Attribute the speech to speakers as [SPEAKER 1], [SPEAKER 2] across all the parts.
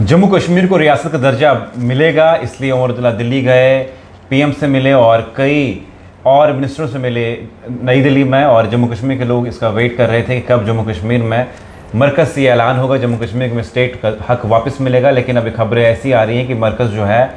[SPEAKER 1] जम्मू कश्मीर को रियासत का दर्जा मिलेगा, इसलिए उमर अब्दुल्ला दिल्ली गए, पीएम से मिले और कई और मिनिस्टरों से मिले नई दिल्ली में। और जम्मू कश्मीर के लोग इसका वेट कर रहे थे कि कब जम्मू कश्मीर में मरकज़ से ये ऐलान होगा, जम्मू कश्मीर में स्टेट का हक वापस मिलेगा। लेकिन अभी खबरें ऐसी आ रही हैं कि मरकज़ जो है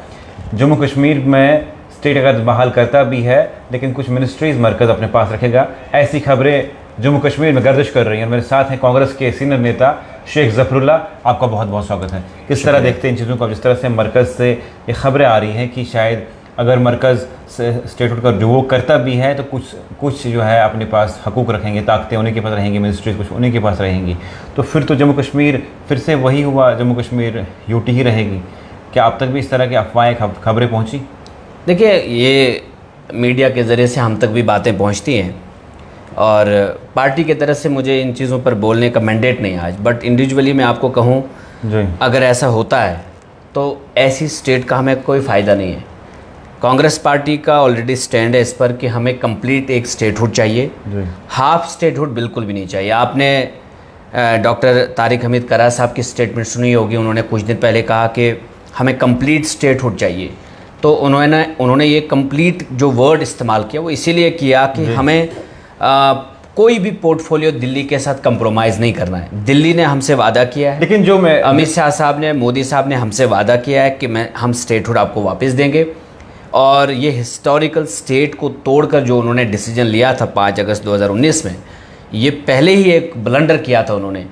[SPEAKER 1] जम्मू कश्मीर में स्टेट अगर बहाल करता भी है, लेकिन कुछ मिनिस्ट्रीज़ मरकज़ अपने पास रखेगा। ऐसी खबरें जम्मू कश्मीर में गर्दिश कर रही हैं। मेरे साथ हैं कांग्रेस के सीनियर नेता शेख ज़फ़रुल्लाह। आपका बहुत बहुत स्वागत है। किस तरह देखते हैं इन चीज़ों को, जिस तरह से मरकज़ से ये खबरें आ रही हैं कि शायद अगर मरकज़ से स्टेटहुड का जो वो करता भी है तो कुछ जो है अपने पास हकूक़ रखेंगे, ताकतें उन्हीं के पास रहेंगी, मिनिस्ट्रीज कुछ उन्हीं के पास रहेंगी, तो फिर तो जम्मू कश्मीर फिर से वही हुआ, जम्मू कश्मीर यूटी ही रहेगी। क्या अब तक भी इस तरह की अफवाहें खबरें पहुँची?
[SPEAKER 2] देखिए, ये मीडिया के ज़रिए से हम तक भी बातें पहुंचती हैं और पार्टी की तरफ से मुझे इन चीज़ों पर बोलने का मैंडेट नहीं आज, बट इंडिविजुअली मैं आपको कहूं
[SPEAKER 1] जी,
[SPEAKER 2] अगर ऐसा होता है तो ऐसी स्टेट का हमें कोई फ़ायदा नहीं है। कांग्रेस पार्टी का ऑलरेडी स्टैंड है इस पर कि हमें कंप्लीट एक स्टेटहुड चाहिए, हाफ स्टेटहुड बिल्कुल भी नहीं चाहिए। आपने डॉक्टर तारिक हमीद करार साहब की स्टेटमेंट सुनी होगी, उन्होंने कुछ दिन पहले कहा कि हमें कंप्लीट स्टेटहुड चाहिए। तो उन्होंने ये कंप्लीट जो वर्ड इस्तेमाल किया वो इसीलिए किया कि हमें कोई भी पोर्टफोलियो दिल्ली के साथ कंप्रोमाइज़ नहीं करना है। दिल्ली ने हमसे वादा किया है,
[SPEAKER 1] लेकिन जो मैं
[SPEAKER 2] अमित शाह साहब ने, मोदी साहब ने हमसे वादा किया है कि हम स्टेटहुड आपको वापस देंगे। और ये हिस्टोरिकल स्टेट को तोड़कर जो उन्होंने डिसीजन लिया था 5 अगस्त 2019 में, ये पहले ही एक ब्लंडर किया था उन्होंने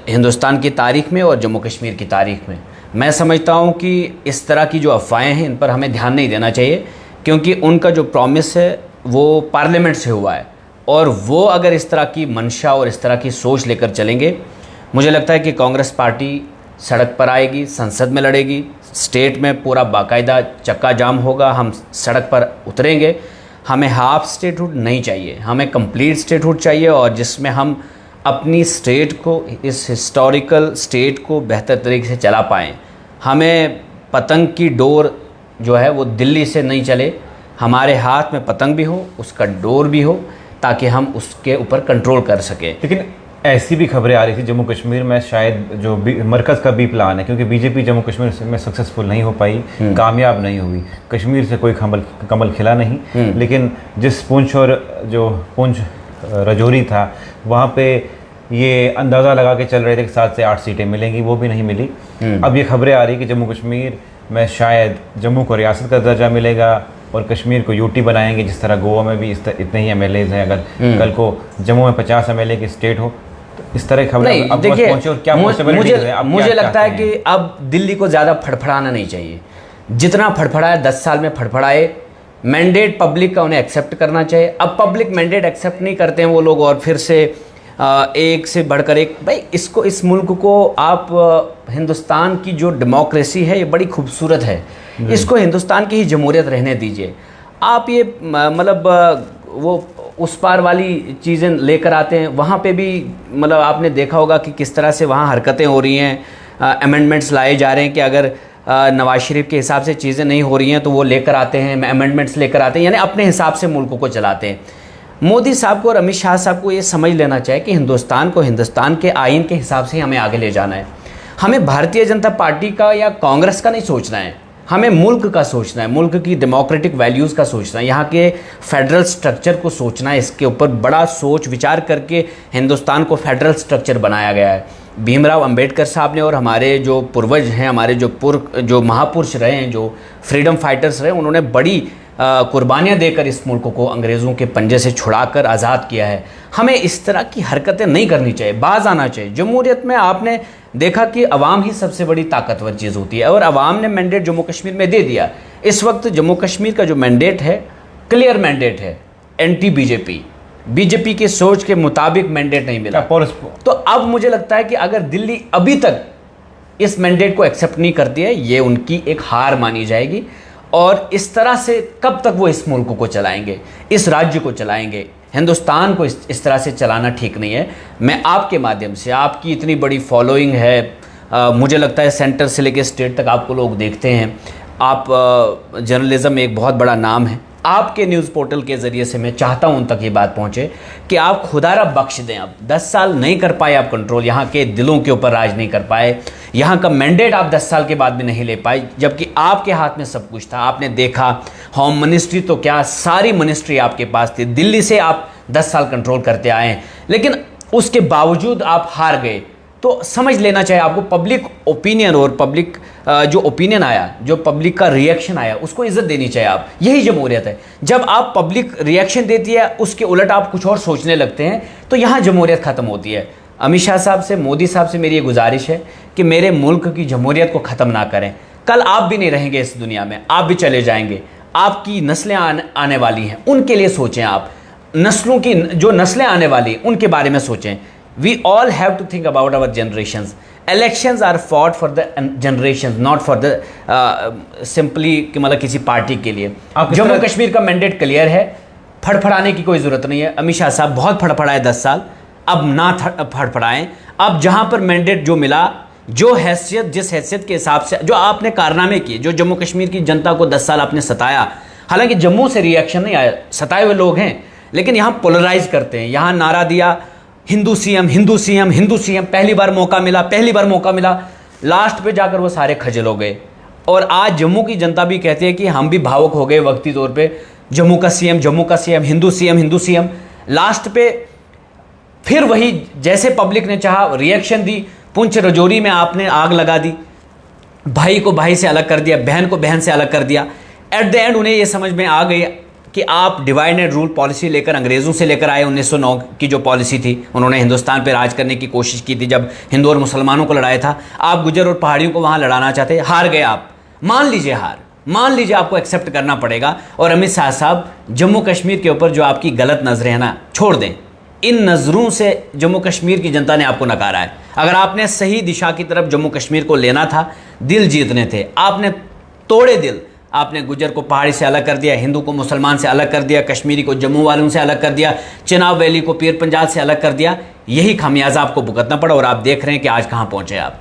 [SPEAKER 2] हिंदुस्तान की तारीख में और जम्मू कश्मीर की तारीख में। मैं समझता हूँ कि इस तरह की जो अफवाहें हैं इन पर हमें ध्यान नहीं देना चाहिए, क्योंकि उनका जो प्रॉमिस है वो पार्लियामेंट से हुआ है। और वो अगर इस तरह की मंशा और इस तरह की सोच लेकर चलेंगे, मुझे लगता है कि कांग्रेस पार्टी सड़क पर आएगी, संसद में लड़ेगी, स्टेट में पूरा बाकायदा चक्का जाम होगा, हम सड़क पर उतरेंगे। हमें हाफ स्टेटहुड नहीं चाहिए, हमें कंप्लीट स्टेटहुड चाहिए, और जिसमें हम अपनी स्टेट को, इस हिस्टोरिकल स्टेट को बेहतर तरीके से चला पाएँ। हमें पतंग की डोर जो है वो दिल्ली से नहीं चले, हमारे हाथ में पतंग भी हो, उसका डोर भी हो, ताकि हम उसके ऊपर कंट्रोल कर सकें।
[SPEAKER 1] लेकिन ऐसी भी खबरें आ रही थी जम्मू कश्मीर में शायद जो मरकज़ का भी प्लान है, क्योंकि बीजेपी जम्मू कश्मीर में सक्सेसफुल नहीं हो पाई, कामयाब नहीं हुई, कश्मीर से कोई कमल खिला नहीं। लेकिन जिस पुंछ और जो पुंछ रजौरी था, वहाँ पे ये अंदाज़ा लगा के चल रहे थे कि 7 से 8 सीटें मिलेंगी, वो भी नहीं मिली। अब ये खबरें आ रही कि जम्मू कश्मीर में शायद जम्मू को रियासत का दर्जा मिलेगा और कश्मीर को यूटी बनाएंगे, जिस तरह गोवा में भी इतने ही एमएलएज हैं। अगर कल को जम्मू में 50 एमएलए की स्टेट हो, तो इस तरह की खबरें अब पहुंचे। और क्या
[SPEAKER 2] मुझे लगता है कि अब दिल्ली को ज़्यादा फड़फड़ाना नहीं चाहिए। जितना फड़फड़ाए 10 साल में फड़फड़ाए, मैंडेट पब्लिक का उन्हें एक्सेप्ट करना चाहिए। अब पब्लिक मैंडेट एक्सेप्ट नहीं करते हैं वो लोग, और फिर से एक से बढ़कर एक। भाई इसको, इस मुल्क को आप, हिंदुस्तान की जो डेमोक्रेसी है ये बड़ी खूबसूरत है, इसको हिंदुस्तान की ही जमहूरियत रहने दीजिए। आप ये मतलब वो उस पार वाली चीज़ें लेकर आते हैं। वहाँ पे भी मतलब आपने देखा होगा कि किस तरह से वहाँ हरकतें हो रही हैं, अमेंडमेंट्स लाए जा रहे हैं कि अगर नवाज शरीफ के हिसाब से चीज़ें नहीं हो रही हैं तो वो लेकर आते हैं, अमेंडमेंट्स लेकर आते हैं, यानी अपने हिसाब से मुल्क को चलाते हैं। मोदी साहब को और अमित शाह साहब को ये समझ लेना चाहिए कि हिंदुस्तान को हिंदुस्तान के आइन के हिसाब से हमें आगे ले जाना है। हमें भारतीय जनता पार्टी का या कांग्रेस का नहीं सोचना है, हमें मुल्क का सोचना है, मुल्क की डेमोक्रेटिक वैल्यूज़ का सोचना है, यहाँ के फेडरल स्ट्रक्चर को सोचना है। इसके ऊपर बड़ा सोच विचार करके हिंदुस्तान को फेडरल स्ट्रक्चर बनाया गया है। भीमराव अंबेडकर साहब ने और हमारे जो पूर्वज हैं, हमारे जो महापुरुष रहे हैं, जो फ्रीडम फाइटर्स रहे, उन्होंने बड़ी कुर्बानियाँ देकर इस मुल्क को अंग्रेज़ों के पंजे से छुड़ाकर आज़ाद किया है। हमें इस तरह की हरकतें नहीं करनी चाहिए, बाज आना चाहिए। जमहूरियत में आपने देखा कि अवाम ही सबसे बड़ी ताकतवर चीज़ होती है, और अवाम ने मैंडेट जम्मू कश्मीर में दे दिया। इस वक्त जम्मू कश्मीर का जो मैंडेट है, क्लियर मैंडेट है, एंटी बीजेपी की सोच के मुताबिक मैंडेट नहीं मिला। तो अब मुझे लगता है कि अगर दिल्ली अभी तक इस मैंडेट को एक्सेप्ट नहीं करती है, ये उनकी एक हार मानी जाएगी। और इस तरह से कब तक वो इस मुल्क को चलाएंगे, इस राज्य को चलाएंगे, हिंदुस्तान को इस तरह से चलाना ठीक नहीं है। मैं आपके माध्यम से, आपकी इतनी बड़ी फॉलोइंग है, मुझे लगता है सेंटर से लेकर स्टेट तक आपको लोग देखते हैं, आप जर्नलिज्म में एक बहुत बड़ा नाम है, आपके न्यूज़ पोर्टल के ज़रिए से मैं चाहता हूं उन तक ये बात पहुंचे कि आप खुदारा बख्श दें। अब 10 साल नहीं कर पाए आप कंट्रोल, यहाँ के दिलों के ऊपर राज नहीं कर पाए, यहाँ का मैंडेट आप 10 साल के बाद भी नहीं ले पाए, जबकि आपके हाथ में सब कुछ था। आपने देखा होम मिनिस्ट्री तो क्या, सारी मिनिस्ट्री आपके पास थी, दिल्ली से आप 10 साल कंट्रोल करते आए हैं, लेकिन उसके बावजूद आप हार गए। तो समझ लेना चाहिए आपको, पब्लिक ओपिनियन और पब्लिक जो ओपिनियन आया, जो पब्लिक का रिएक्शन आया, उसको इज्जत देनी चाहिए आप। यही जमहूरियत है। जब आप पब्लिक रिएक्शन देती है उसके उलट आप कुछ और सोचने लगते हैं तो यहाँ जमहूरियत ख़त्म होती है। अमित शाह साहब से, मोदी साहब से मेरी ये गुजारिश है कि मेरे मुल्क की जमहूरियत को ख़त्म ना करें। कल आप भी नहीं रहेंगे इस दुनिया में, आप भी चले जाएंगे, आपकी नस्लें आने वाली हैं, उनके लिए सोचें आप। नस्लों की जो नस्लें आने वाली हैं उनके बारे में सोचें। We all have to think about our generations. Elections are fought for the generations, not for the simply कि मतलब किसी पार्टी के लिए। जम्मू कश्मीर का मैंडेट क्लियर है, फड़फड़ाने की कोई ज़रूरत नहीं है। अमित शाह साहब बहुत फड़फड़ाए 10 साल, अब ना फड़फड़ाएं। अब जहाँ पर मैंडेट जो मिला, जो हैसियत, जिस हैसियत के हिसाब से जो आपने कारनामे किए, जो जम्मू कश्मीर की जनता को 10 साल आपने सताया, हालांकि जम्मू से रिएक्शन नहीं आया, सताए हुए लोग हैं, लेकिन यहाँ पोलराइज करते हैं। यहाँ नारा दिया Hindu CM, Hindu CM, Hindu CM, पहली बार मौका मिला, पहली बार मौका मिला, लास्ट पे जाकर वो सारे खजल हो गए। और आज जम्मू की जनता भी कहती है कि हम भी भावुक हो गए वक्ती तौर पे, जम्मू का सीएम, जम्मू का CM, Hindu CM, Hindu CM. Last पे फिर वही जैसे पब्लिक ने चाहा रिएक्शन दी। पुंछ रजौरी में आपने आग लगा दी, भाई को भाई से अलग कर दिया, बहन को बहन से अलग कर दिया। एट द एंड उन्हें ये समझ में आ गई कि आप डिवाइड एंड रूल पॉलिसी लेकर अंग्रेज़ों से लेकर आए। 1909 की जो पॉलिसी थी, उन्होंने हिंदुस्तान पर राज करने की कोशिश की थी, जब हिंदू और मुसलमानों को लड़ाया था। आप गुजर और पहाड़ियों को वहाँ लड़ाना चाहते, हार गए आप। मान लीजिए हार, मान लीजिए, आपको एक्सेप्ट करना पड़ेगा। और अमित शाह साहब, जम्मू कश्मीर के ऊपर जो आपकी गलत नज़रें हैं ना, छोड़ दें। इन नज़रों से जम्मू कश्मीर की जनता ने आपको नकारा है। अगर आपने सही दिशा की तरफ जम्मू कश्मीर को लेना था, दिल जीतने थे, आपने तोड़े दिल। आपने गुजर को पहाड़ी से अलग कर दिया, हिंदू को मुसलमान से अलग कर दिया, कश्मीरी को जम्मू वालों से अलग कर दिया, चिनाब वैली को पीर पंजाल से अलग कर दिया। यही खामियाजा आपको भुगतना पड़ा और आप देख रहे हैं कि आज कहाँ पहुँचे आप।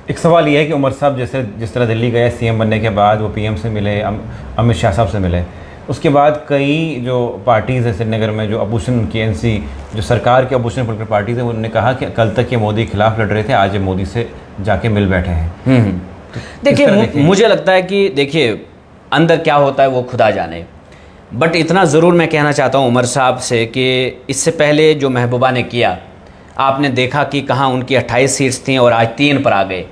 [SPEAKER 1] एक सवाल ये है कि उमर साहब जिस तरह दिल्ली गए सीएम बनने के बाद, वो पीएम से मिले, अमित शाह साहब से मिले, उसके बाद कई जो पार्टीज़ है श्रीनगर में, जो अपोजिशन की एनसी, जो सरकार की अपोजिशन पोलिटिकल पार्टीज़ है, उन्होंने कहा कि कल तक ये मोदी के खिलाफ लड़ रहे थे, आज ये मोदी से जाके मिल बैठे हैं।
[SPEAKER 2] देखिए, मुझे लगता है कि देखिए अंदर क्या होता है वो खुदा जाने। बट इतना ज़रूर मैं कहना चाहता हूँ उमर साहब से कि इससे पहले जो महबूबा ने किया, आपने देखा कि कहाँ उनकी 28 सीट्स थी और आज 3 पर आ गए।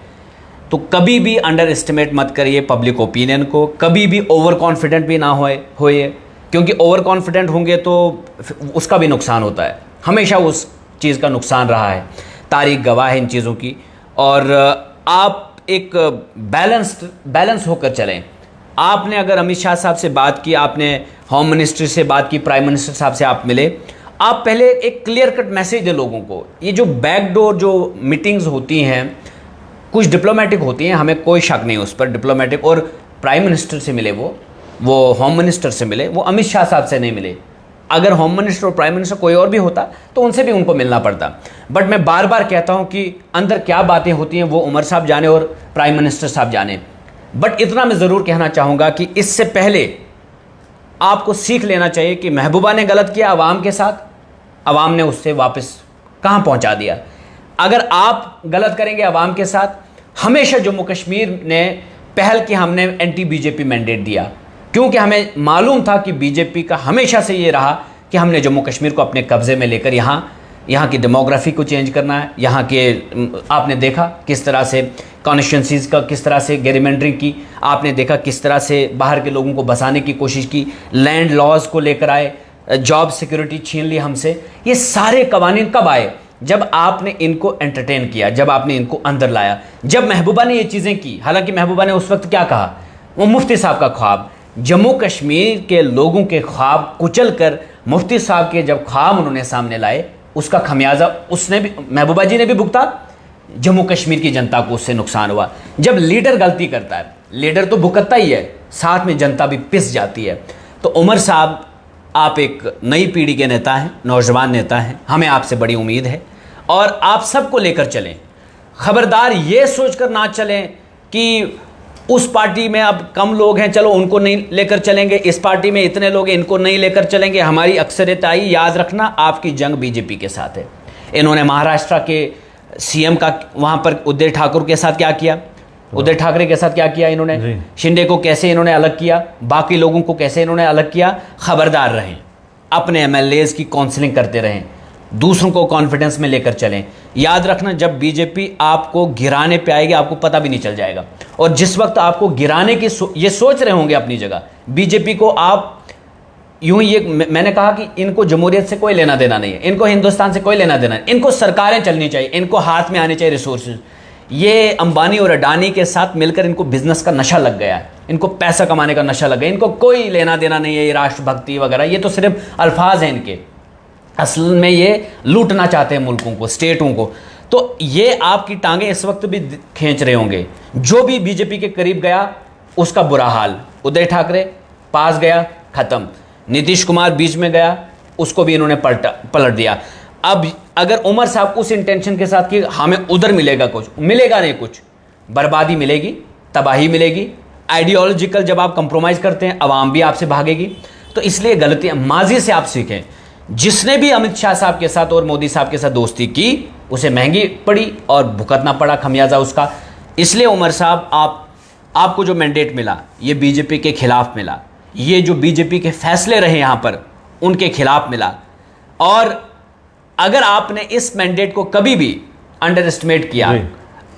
[SPEAKER 2] तो कभी भी अंडर एस्टिमेट मत करिए पब्लिक ओपिनियन को, कभी भी ओवर कॉन्फिडेंट भी ना होइए, क्योंकि ओवर कॉन्फिडेंट होंगे तो उसका भी नुकसान होता है। हमेशा उस चीज़ का नुकसान रहा है, तारीख गवाह है इन चीज़ों की। और आप एक बैलेंस होकर चलें। आपने अगर अमित शाह साहब से बात की, आपने होम मिनिस्ट्री से बात की, प्राइम मिनिस्टर साहब से आप मिले, आप पहले एक क्लियर कट मैसेज दें लोगों को। ये जो बैकडोर जो मीटिंग्स होती हैं, कुछ डिप्लोमेटिक होती हैं, हमें कोई शक नहीं उस पर, डिप्लोमेटिक। और प्राइम मिनिस्टर से मिले, वो होम मिनिस्टर से मिले, वो अमित शाह साहब से नहीं मिले। अगर होम मिनिस्टर और प्राइम मिनिस्टर कोई और भी होता तो उनसे भी उनको मिलना पड़ता। बट मैं बार बार कहता हूँ कि अंदर क्या बातें होती हैं वो उमर साहब जाने और प्राइम मिनिस्टर साहब जाने। बट इतना मैं ज़रूर कहना चाहूँगा कि इससे पहले आपको सीख लेना चाहिए कि महबूबा ने गलत किया आवाम के साथ, आवाम ने उससे वापस कहाँ पहुँचा दिया। अगर आप गलत करेंगे आवाम के साथ, हमेशा जम्मू कश्मीर ने पहल की, हमने एंटी बीजेपी मैंडेट दिया, क्योंकि हमें मालूम था कि बीजेपी का हमेशा से ये रहा कि हमने जम्मू कश्मीर को अपने कब्ज़े में लेकर यहाँ की डेमोग्राफी को चेंज करना है। यहाँ के आपने देखा किस तरह से कॉन्स्टिट्यूंसीज़ का किस तरह से गेरिमेंडरिंग की, आपने देखा किस तरह से बाहर के लोगों को बसाने की कोशिश की, लैंड लॉज को लेकर आए, जॉब सिक्योरिटी छीन ली हमसे। ये सारे कवानीन कब आए? जब आपने इनको एंटरटेन किया, जब आपने इनको अंदर लाया। जब महबूबा ने ये चीज़ें की, हालांकि महबूबा ने उस वक्त क्या कहा, वो मुफ्ती साहब का ख्वाब, जम्मू कश्मीर के लोगों के ख्वाब कुचल कर मुफ्ती साहब के जब ख्वाब उन्होंने सामने लाए, उसका खमियाजा उसने भी, महबूबा जी ने भी भुगता, जम्मू कश्मीर की जनता को उससे नुकसान हुआ। जब लीडर गलती करता है, लीडर तो भुगतता ही है, साथ में जनता भी पिस जाती है। तो उमर साहब, आप एक नई पीढ़ी के नेता हैं, नौजवान नेता हैं, हमें आपसे बड़ी उम्मीद है और आप सबको लेकर चलें। खबरदार ये सोचकर ना चलें कि उस पार्टी में अब कम लोग हैं, चलो उनको नहीं लेकर चलेंगे, इस पार्टी में इतने लोग हैं, इनको नहीं लेकर चलेंगे, हमारी अक्सरियत आई। याद रखना, आपकी जंग बीजेपी के साथ है। इन्होंने महाराष्ट्र के सीएम का वहां पर उद्धव ठाकरे के साथ क्या किया, उद्धव ठाकरे के साथ क्या किया इन्होंने, शिंदे को कैसे इन्होंने अलग किया, बाकी लोगों को कैसे इन्होंने अलग किया। खबरदार रहें, अपने एमएलएज की काउंसलिंग करते रहें, दूसरों को कॉन्फिडेंस में लेकर चलें। याद रखना, जब बीजेपी आपको गिराने पे आएगी आपको पता भी नहीं चल जाएगा। और जिस वक्त आपको गिराने की ये सोच रहे होंगे अपनी जगह, बीजेपी को आप यूं ही मैंने कहा कि इनको जमहूरियत से कोई लेना देना नहीं है, इनको हिंदुस्तान से कोई लेना देना नहीं, इनको सरकारें चलनी चाहिए, इनको हाथ में आने चाहिए रिसोर्सेज। ये अंबानी और अडानी के साथ मिलकर इनको बिजनेस का नशा लग गया है, इनको पैसा कमाने का नशा लग गया, इनको कोई लेना देना नहीं है। ये राष्ट्रभक्ति वगैरह ये तो सिर्फ अल्फाज हैं इनके, असल में ये लूटना चाहते हैं मुल्कों को, स्टेटों को। तो ये आपकी टांगें इस वक्त भी खींच रहे होंगे। जो भी बीजेपी के करीब गया उसका बुरा हाल। उद्धव ठाकरे पास गया, खत्म। नीतीश कुमार बीच में गया, उसको भी इन्होंने पलट दिया। अब अगर उमर साहब उस इंटेंशन के साथ कि हमें उधर मिलेगा कुछ, मिलेगा नहीं कुछ, बर्बादी मिलेगी, तबाही मिलेगी। आइडियोलॉजिकल जब आप कंप्रोमाइज करते हैं, अवाम भी आपसे भागेगी। तो इसलिए गलतियां माजी से आप सीखें। जिसने भी अमित शाह साहब के साथ और मोदी साहब के साथ दोस्ती की, उसे महंगी पड़ी और भुगतना पड़ा खमियाजा उसका। इसलिए उमर साहब, आपको जो मैंडेट मिला ये बीजेपी के खिलाफ मिला, ये जो बीजेपी के फैसले रहे यहाँ पर उनके खिलाफ मिला। और अगर आपने इस मैंडेट को कभी भी अंडर एस्टिमेट किया,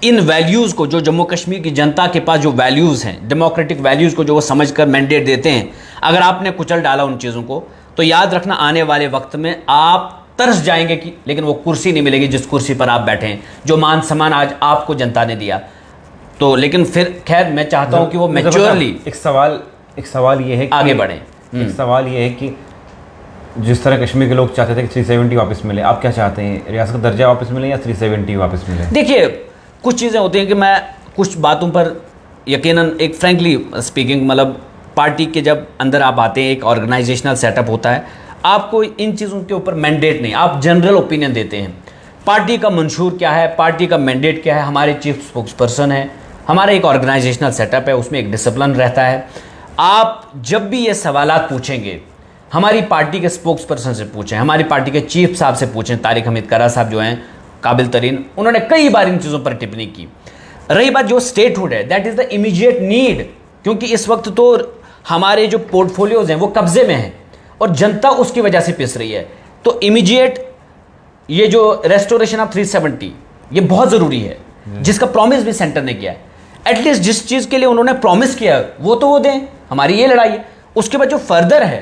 [SPEAKER 2] इन वैल्यूज़ को, जो जम्मू कश्मीर की जनता के पास जो वैल्यूज़ हैं, डेमोक्रेटिक वैल्यूज़ को जो वो समझकर मैंडेट देते हैं, अगर आपने कुचल डाला उन चीज़ों को, तो याद रखना आने वाले वक्त में आप तरस जाएंगे कि लेकिन वो कुर्सी नहीं मिलेगी जिस कुर्सी पर आप बैठे हैं, जो मान सम्मान आज आपको जनता ने दिया। तो लेकिन फिर खैर मैं चाहता हूं कि वो मैच्योरली
[SPEAKER 1] एक सवाल ये है कि
[SPEAKER 2] आगे बढ़े।
[SPEAKER 1] एक सवाल ये है कि जिस तरह कश्मीर के लोग चाहते थे कि 370 वापस मिले, आप क्या चाहते हैं, रियासत का दर्जा वापस मिले या 370 वापस मिले?
[SPEAKER 2] देखिए, कुछ चीज़ें होती हैं कि मैं कुछ बातों पर यकीनन, एक फ्रेंकली स्पीकिंग, मतलब पार्टी के जब अंदर आप आते हैं, एक ऑर्गेनाइजेशनल सेटअप होता है, आपको इन चीज़ों के ऊपर मैंडेट नहीं, आप जनरल ओपिनियन देते हैं। पार्टी का मंशूर क्या है, पार्टी का मैंडेट क्या है, हमारे चीफ स्पोक्स पर्सन है, हमारा एक ऑर्गेनाइजेशनल सेटअप है, उसमें एक डिसिप्लिन रहता है। आप जब भी ये सवालात पूछेंगे, हमारी पार्टी के स्पोक्स पर्सन से पूछें, हमारी पार्टी के चीफ साहब से पूछें, तारिक हमीद करा साहब जो हैं काबिल तरीन, उन्होंने कई बार इन चीज़ों पर टिप्पणी की। रही बात जो स्टेटहुड है, that is the immediate need, क्योंकि इस वक्त तो हमारे जो पोर्टफोलियोज हैं वो कब्जे में हैं और जनता उसकी वजह से पिस रही है। तो इमीडिएट ये जो रेस्टोरेशन ऑफ 370 ये बहुत ज़रूरी है, जिसका प्रॉमिस भी सेंटर ने किया है। एटलीस्ट जिस चीज़ के लिए उन्होंने प्रॉमिस किया है वो तो वो दें, हमारी ये लड़ाई है। उसके बाद जो फर्दर है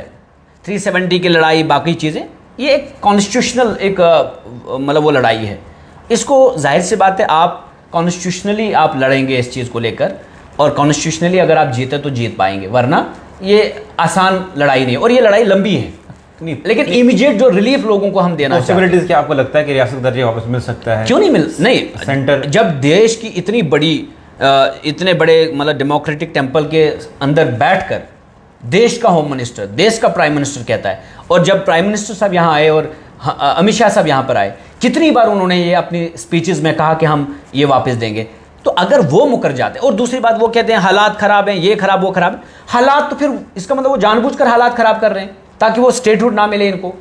[SPEAKER 2] 370 की लड़ाई, बाकी चीज़ें, ये एक कॉन्स्टिट्यूशनल एक मतलब वो लड़ाई है। इसको जाहिर सी बात है आप कॉन्स्टिट्यूशनली आप लड़ेंगे इस चीज़ को लेकर, और कॉन्स्टिट्यूशनली अगर आप जीते तो जीत पाएंगे, वरना ये आसान लड़ाई नहीं है और ये लड़ाई लंबी है। लेकिन इमीडिएट जो रिलीफ लोगों को हम देना चाहते हैं,
[SPEAKER 1] क्या आपको लगता है कि रियासत दर्जा वापस मिल सकता है?
[SPEAKER 2] क्यों नहीं मिल, नहीं,
[SPEAKER 1] सेंटर
[SPEAKER 2] जब देश की इतनी बड़ी इतने बड़े मतलब डेमोक्रेटिक टेम्पल के अंदर बैठकर देश का होम मिनिस्टर, देश का प्राइम मिनिस्टर कहता है, और जब प्राइम मिनिस्टर साहब यहाँ आए और अमित शाह साहब यहाँ पर आए, कितनी बार उन्होंने ये अपनी स्पीचेस में कहा कि हम ये वापस देंगे। तो अगर वो मुकर जाते हैं, और दूसरी बात वो कहते हैं हालात खराब हैं, ये खराब वो खराब है, हालात तो फिर इसका मतलब वो जानबूझकर हालात खराब कर रहे हैं ताकि वो स्टेटहुड ना मिले इनको।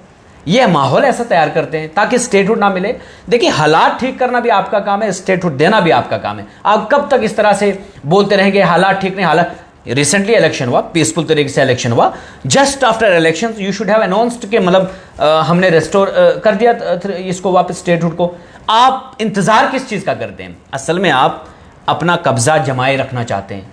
[SPEAKER 2] ये माहौल ऐसा तैयार करते हैं ताकि स्टेटहुड ना मिले। देखिए, हालात ठीक करना भी आपका काम है, स्टेटहुड देना भी आपका काम है। आप कब तक इस तरह से बोलते रहेंगे हालात ठीक नहीं, हालात। रिसेंटली इलेक्शन हुआ, पीसफुल तरीके से इलेक्शन हुआ, just after election you should have announced कि मतलब हमने रेस्टोर कर दिया इसको वापस स्टेटहुड को। आप इंतजार किस चीज़ का करते हैं? असल में आप अपना कब्जा जमाए रखना चाहते हैं,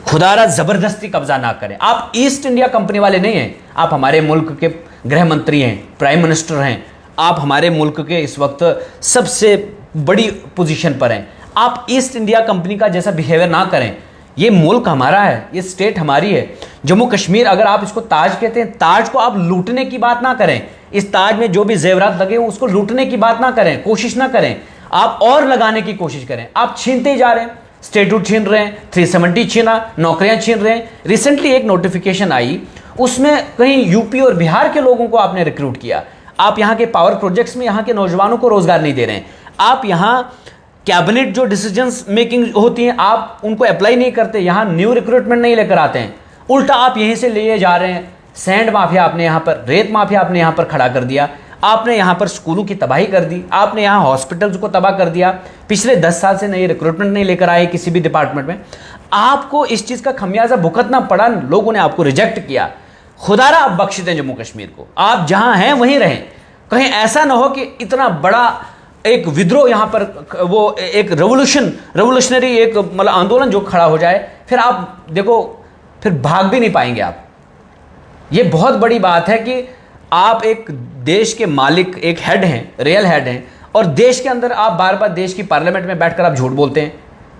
[SPEAKER 2] खुदारा ज़बरदस्ती कब्जा ना करें। आप ईस्ट इंडिया कंपनी वाले नहीं हैं, आप हमारे मुल्क के गृह मंत्री हैं, प्राइम मिनिस्टर हैं, आप हमारे मुल्क के इस वक्त सबसे बड़ी पोजीशन पर हैं। आप ईस्ट इंडिया कंपनी का जैसा बिहेवियर ना करें। ये मुल्क हमारा है, ये स्टेट हमारी है। जम्मू कश्मीर, अगर आप इसको ताज कहते हैं, ताज को आप लूटने की बात ना करें। इस ताज में जो भी जेवरात लगे हो उसको लूटने की बात ना करें, कोशिश ना करें। आप और लगाने की कोशिश करें। आप छीनते ही जा रहे हैं, स्टेटहुड छीन रहे हैं, 370 छीना, नौकरियां छीन रहे हैं। रिसेंटली एक नोटिफिकेशन आई, उसमें कहीं यूपी और बिहार के लोगों को आपने रिक्रूट किया। आप यहाँ के पावर प्रोजेक्ट्स में यहाँ के नौजवानों को रोजगार नहीं दे रहे हैं। आप यहाँ कैबिनेट जो डिसीजंस मेकिंग होती हैं आप उनको अप्लाई नहीं करते, यहाँ न्यू रिक्रूटमेंट नहीं लेकर आते हैं, उल्टा आप यहीं से लिए जा रहे हैं। सैंड माफिया आपने यहाँ पर, रेत माफिया आपने यहाँ पर खड़ा कर दिया, आपने यहाँ पर स्कूलों की तबाही कर दी, आपने यहाँ हॉस्पिटल्स को तबाह कर दिया। पिछले 10 साल से नई रिक्रूटमेंट नहीं लेकर आए किसी भी डिपार्टमेंट में, आपको इस चीज़ का खमियाजा भुगतना पड़ा, लोगों ने आपको रिजेक्ट किया। खुदारा आप बख्श दें जम्मू कश्मीर को, आप जहाँ हैं वहीं रहें, कहीं ऐसा ना हो कि इतना बड़ा एक विद्रोह यहाँ पर, वो एक रेवोल्यूशनरी एक मतलब आंदोलन जो खड़ा हो जाए, फिर आप देखो फिर भाग भी नहीं पाएंगे आप। ये बहुत बड़ी बात है कि आप एक देश के मालिक, एक हेड हैं, रियल हेड हैं, और देश के अंदर आप बार बार देश की पार्लियामेंट में बैठकर आप झूठ बोलते हैं।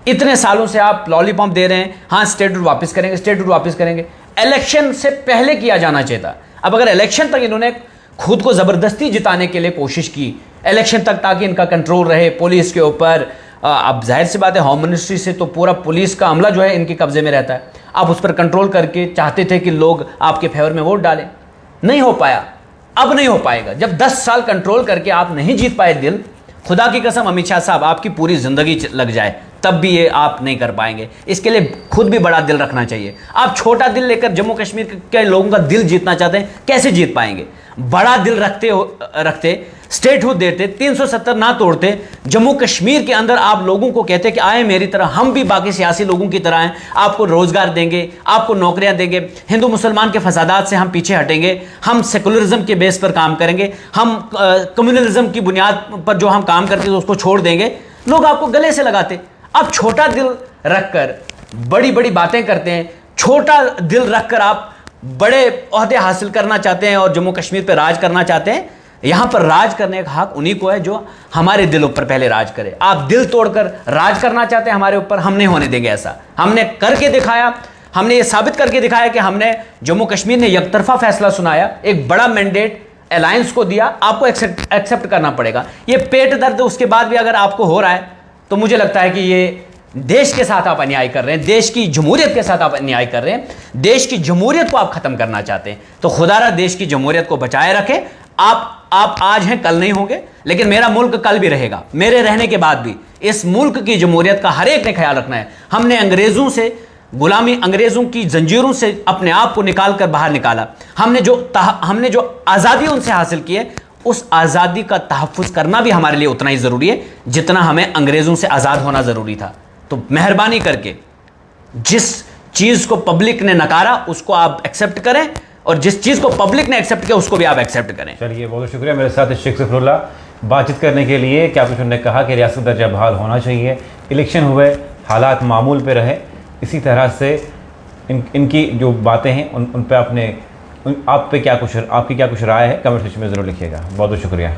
[SPEAKER 2] इतने सालों से आप लॉलीपॉप दे रहे हैं, हाँ स्टेटहुड वापस करेंगे, स्टेटहुड वापस करेंगे। इलेक्शन से पहले किया जाना चाहिए था। अब अगर इलेक्शन तक इन्होंने खुद को ज़बरदस्ती जिताने के लिए कोशिश की इलेक्शन तक, ताकि इनका कंट्रोल रहे पुलिस के ऊपर, अब जाहिर सी बात है होम मिनिस्ट्री से तो पूरा पुलिस का अमला जो है इनके कब्जे में रहता है, आप उस पर कंट्रोल करके चाहते थे कि लोग आपके फेवर में वोट डालें, नहीं हो पाया, अब नहीं हो पाएगा। जब 10 साल कंट्रोल करके आप नहीं जीत पाए दिल, खुदा की कसम अमित शाह साहब आपकी पूरी ज़िंदगी लग जाए तब भी ये आप नहीं कर पाएंगे। इसके लिए खुद भी बड़ा दिल रखना चाहिए। आप छोटा दिल लेकर जम्मू कश्मीर के लोगों का दिल जीतना चाहते हैं, कैसे जीत पाएंगे? बड़ा दिल रखते स्टेटहुड देते, 370 ना तोड़ते, जम्मू कश्मीर के अंदर आप लोगों को कहते कि आए मेरी तरह, हम भी बाकी सियासी लोगों की तरह हैं, आपको रोजगार देंगे, आपको नौकरियां देंगे, हिंदू मुसलमान के फसादात से हम पीछे हटेंगे, हम सेकुलरिज्म के बेस पर काम करेंगे, हम कम्युनलिज्म की बुनियाद पर जो हम काम करते थे उसको छोड़ देंगे। लोग आपको गले से लगाते। आप छोटा दिल रखकर बड़ी बड़ी बातें करते हैं, छोटा दिल रखकर आप बड़े ओहदे हासिल करना चाहते हैं और जम्मू कश्मीर पर राज करना चाहते हैं। यहां पर राज करने का हक उन्हीं को है जो हमारे दिलों पर पहले राज करे। आप दिल तोड़कर राज करना चाहते हैं हमारे ऊपर, हम नहीं होने देंगे ऐसा। हमने करके दिखाया, हमने ये साबित करके दिखाया कि हमने जम्मू कश्मीर ने एकतरफा फैसला सुनाया, एक बड़ा मैंडेट अलायंस को दिया, आपको एक्सेप्ट करना पड़ेगा। ये पेट दर्द उसके बाद भी अगर आपको हो रहा है तो मुझे लगता है कि ये देश के साथ आप अन्याय कर रहे हैं, देश की जमहूरियत के साथ आप अन्याय कर रहे हैं, देश की जमहूरियत को आप खत्म करना चाहते हैं। तो खुदारा देश की जमहूरियत को बचाए रखें। आप आज हैं, कल नहीं होंगे, लेकिन मेरा मुल्क कल भी रहेगा। मेरे रहने के बाद भी इस मुल्क की जमहूरियत का हर एक ने ख्याल रखना है। हमने अंग्रेजों से गुलामी, अंग्रेजों की जंजीरों से अपने आप को निकाल कर बाहर निकाला। हमने जो आज़ादी उनसे हासिल की है, उस आज़ादी का तहफ़्फ़ुज़ करना भी हमारे लिए उतना ही ज़रूरी है जितना हमें अंग्रेज़ों से आज़ाद होना ज़रूरी था। तो मेहरबानी करके जिस चीज़ को पब्लिक ने नकारा उसको आप एक्सेप्ट करें, और जिस चीज़ को पब्लिक ने एक्सेप्ट किया उसको भी आप एक्सेप्ट करें।
[SPEAKER 1] चलिए, बहुत शुक्रिया मेरे साथ शेख ज़फ़रुल्लाह बातचीत करने के लिए। क्या कुछ उन्होंने कहा कि रियासत दर्जा बहाल होना चाहिए, इलेक्शन हुए, हालात मामूल पे रहे। इसी तरह से इनकी जो बातें हैं उन पे आपकी क्या कुछ राय है कमेंट सेक्शन में ज़रूर लिखिएगा। बहुत बहुत शुक्रिया।